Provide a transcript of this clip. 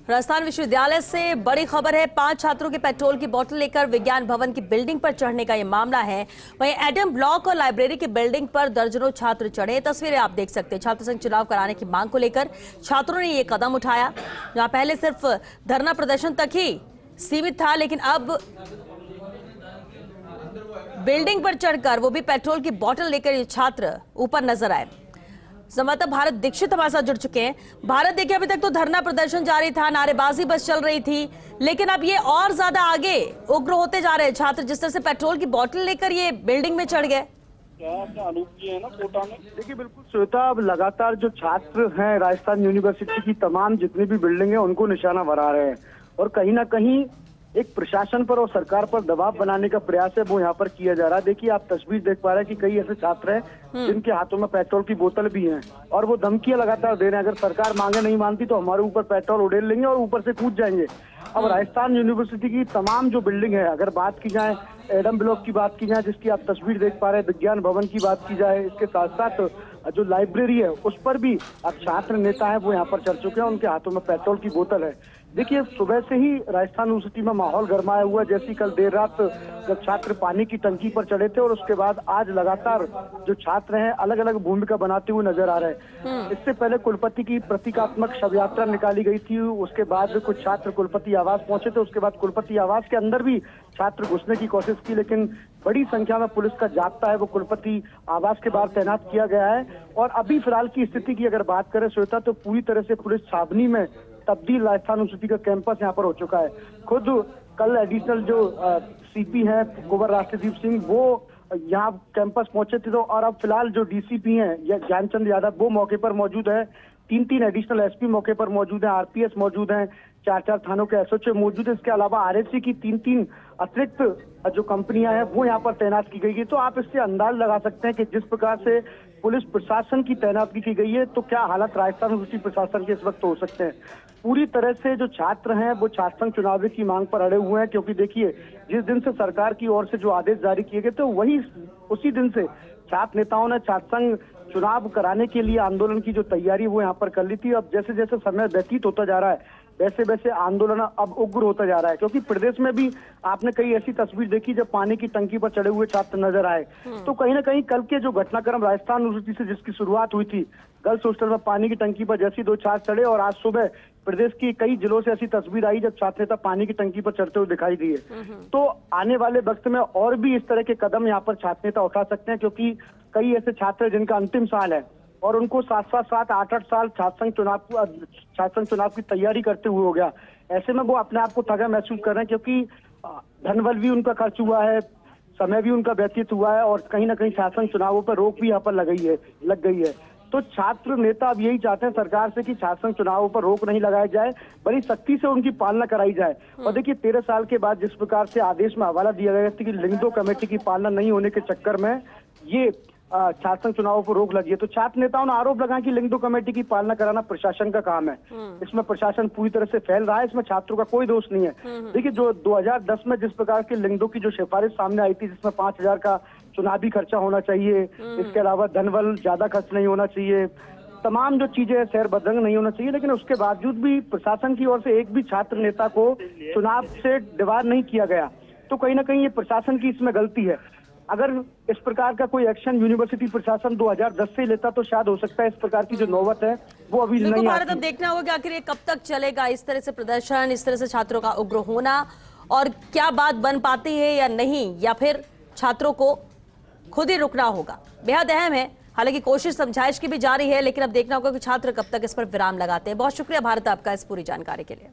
राजस्थान विश्वविद्यालय से बड़ी खबर है। 5 छात्रों के पेट्रोल की बोतल लेकर विज्ञान भवन की बिल्डिंग पर चढ़ने का यह मामला है। वहीं एडम ब्लॉक और लाइब्रेरी की बिल्डिंग पर दर्जनों छात्र चढ़े। तस्वीरें आप देख सकते हैं। छात्र संघ चुनाव कराने की मांग को लेकर छात्रों ने यह कदम उठाया। जहां पहले सिर्फ धरना प्रदर्शन तक ही सीमित था, लेकिन अब बिल्डिंग पर चढ़कर, वो भी पेट्रोल की बोतल लेकर, ये छात्र ऊपर नजर आए। संवाददाता भारत दीक्षित हमारे साथ जुड़ चुके हैं। भारत, देखिए, अभी तक तो धरना प्रदर्शन जारी था, नारेबाजी बस चल रही थी, लेकिन अब ये और ज्यादा आगे उग्र होते जा रहे हैं छात्र। जिस तरह से पेट्रोल की बोतल लेकर ये बिल्डिंग में चढ़ गए। है ना कोटा में। देखिए, बिल्कुल श्वेता, अब लगातार जो छात्र हैं राजस्थान यूनिवर्सिटी की तमाम जितनी भी बिल्डिंग है उनको निशाना बना रहे हैं, और कहीं ना कहीं एक प्रशासन पर और सरकार पर दबाव बनाने का प्रयास है वो यहाँ पर किया जा रहा है। देखिए, आप तस्वीर देख पा रहे हैं कि कई ऐसे छात्र हैं जिनके हाथों में पेट्रोल की बोतल भी है, और वो धमकियां लगातार दे रहे हैं, अगर सरकार मांगे नहीं मानती तो हमारे ऊपर पेट्रोल उड़ेल लेंगे और ऊपर से कूद जाएंगे। अब राजस्थान यूनिवर्सिटी की तमाम जो बिल्डिंग है, अगर बात की जाए एडम ब्लॉक की बात की जाए, जिसकी आप तस्वीर देख पा रहे हैं, विज्ञान भवन की बात की जाए, इसके साथ साथ जो लाइब्रेरी है उस पर भी अब छात्र नेता है वो यहाँ पर चढ़ चुके हैं, उनके हाथों में पेट्रोल की बोतल है। देखिए, सुबह से ही राजस्थान यूनिवर्सिटी में माहौल गरमाया हुआ, जैसी कल देर रात जब छात्र पानी की टंकी पर चढ़े थे, और उसके बाद आज लगातार जो छात्र हैं अलग अलग भूमिका बनाते हुए नजर आ रहे हैं। इससे पहले कुलपति की प्रतीकात्मक शव यात्रा निकाली गई थी, उसके बाद कुछ छात्र कुलपति आवास पहुंचे थे, उसके बाद कुलपति आवास के अंदर भी छात्र घुसने की कोशिश की, लेकिन बड़ी संख्या में पुलिस का जाब्ता है वो कुलपति आवास के बाहर तैनात किया गया है। और अभी फिलहाल की स्थिति की अगर बात करें श्वेता, तो पूरी तरह से पुलिस छावनी में तब्दील राजस्थान यूनिवर्सिटी का कैंपस यहाँ पर हो चुका है। खुद कल एडिशनल जो सीपी है कुंवर राष्ट्रदीप सिंह, वो यहाँ कैंपस पहुंचे थे, तो और अब फिलहाल जो डीसीपी हैं ज्ञानचंद यादव वो मौके पर मौजूद है। 3 एडिशनल एसपी मौके पर मौजूद हैं, आरपीएस मौजूद हैं, 4 थानों के एसएचओ मौजूद है। इसके अलावा आरएससी की 3 अतिरिक्त जो कंपनियां हैं वो यहाँ पर तैनात की गई है। तो आप इससे अंदाज लगा सकते हैं कि जिस प्रकार से पुलिस प्रशासन की तैनाती की गई है, तो क्या हालत राजस्थान यूनिवर्सिटी प्रशासन के इस वक्त हो सकते हैं। पूरी तरह से जो छात्र हैं वो छात्र संघ चुनाव की मांग पर अड़े हुए हैं, क्योंकि देखिए, जिस दिन से सरकार की ओर से जो आदेश जारी किए गए थे वही उसी दिन से छात्र नेताओं ने छात्र संघ चुनाव कराने के लिए आंदोलन की जो तैयारी वो यहाँ पर कर ली थी। अब जैसे जैसे समय व्यतीत होता जा रहा है वैसे वैसे आंदोलन अब उग्र होता जा रहा है, क्योंकि प्रदेश में भी आपने कई ऐसी तस्वीर देखी जब पानी की टंकी पर चढ़े हुए छात्र नजर आए। तो कहीं ना कहीं कल के जो घटनाक्रम राजस्थान यूनिवर्सिटी से जिसकी शुरुआत हुई थी, गर्ल्स हॉस्टल में पानी की टंकी पर जैसी 2 छात्र चढ़े, और आज सुबह प्रदेश की कई जिलों से ऐसी तस्वीर आई जब छात्र नेता पानी की टंकी पर चढ़ते हुए दिखाई दिए। तो आने वाले वक्त में और भी इस तरह के कदम यहाँ पर छात्र नेता उठा सकते हैं, क्योंकि कई ऐसे छात्र हैं जिनका अंतिम साल है और उनको 7-8 साल छात्र संघ चुनाव की तैयारी करते हुए हो गया। ऐसे में वो अपने आप को ठगा महसूस कर रहे हैं, क्योंकि धनबल भी उनका खर्च हुआ है, समय भी उनका व्यतीत हुआ है, और कहीं ना कहीं छात्र संघ चुनावों पर रोक भी यहाँ पर लग गई है। तो छात्र नेता अब यही चाहते हैं सरकार से कि छात्र संघ चुनावों पर रोक नहीं लगाया जाए, बड़ी सख्ती से उनकी पालना कराई जाए। और देखिए, 13 साल के बाद जिस प्रकार से आदेश में हवाला दिया गया था कि लिंगदो कमेटी की पालना नहीं होने के चक्कर में ये छात्र संघ चुनावों पर रोक लगी है, तो छात्र नेताओं ने आरोप लगाया कि लिंगदो कमेटी की पालना कराना प्रशासन का काम है। इसमें प्रशासन पूरी तरह से फैल रहा है, इसमें छात्रों का कोई दोष नहीं है। देखिए, जो 2010 में जिस प्रकार के लिंगदो की जो सिफारिश सामने आई थी, जिसमें 5,000 का चुनावी खर्चा होना चाहिए, इसके अलावा धनबल ज्यादा खर्च नहीं होना चाहिए, तमाम जो चीजें शहर बदरंग नहीं होना चाहिए, लेकिन उसके बावजूद भी प्रशासन की ओर से एक भी छात्र नेता को चुनाव से डिबार नहीं किया गया। तो कहीं ना कहीं ये प्रशासन की इसमें गलती है। अगर इस प्रकार का कोई एक्शन यूनिवर्सिटी प्रशासन 2010 से लेता तो शायद हो सकता है इस प्रकार की जो नौबत है वो अभी नहीं भारत, अब देखना होगा कि आखिर ये कब तक चलेगा, इस तरह से प्रदर्शन, इस तरह से छात्रों का उग्र होना, और क्या बात बन पाती है या नहीं, या फिर छात्रों को खुद ही रुकना होगा। बेहद अहम है। हालांकि कोशिश समझाइश की भी जारी है, लेकिन अब देखना होगा कि छात्र कब तक इस पर विराम लगाते हैं। बहुत शुक्रिया भारत आपका इस पूरी जानकारी के लिए।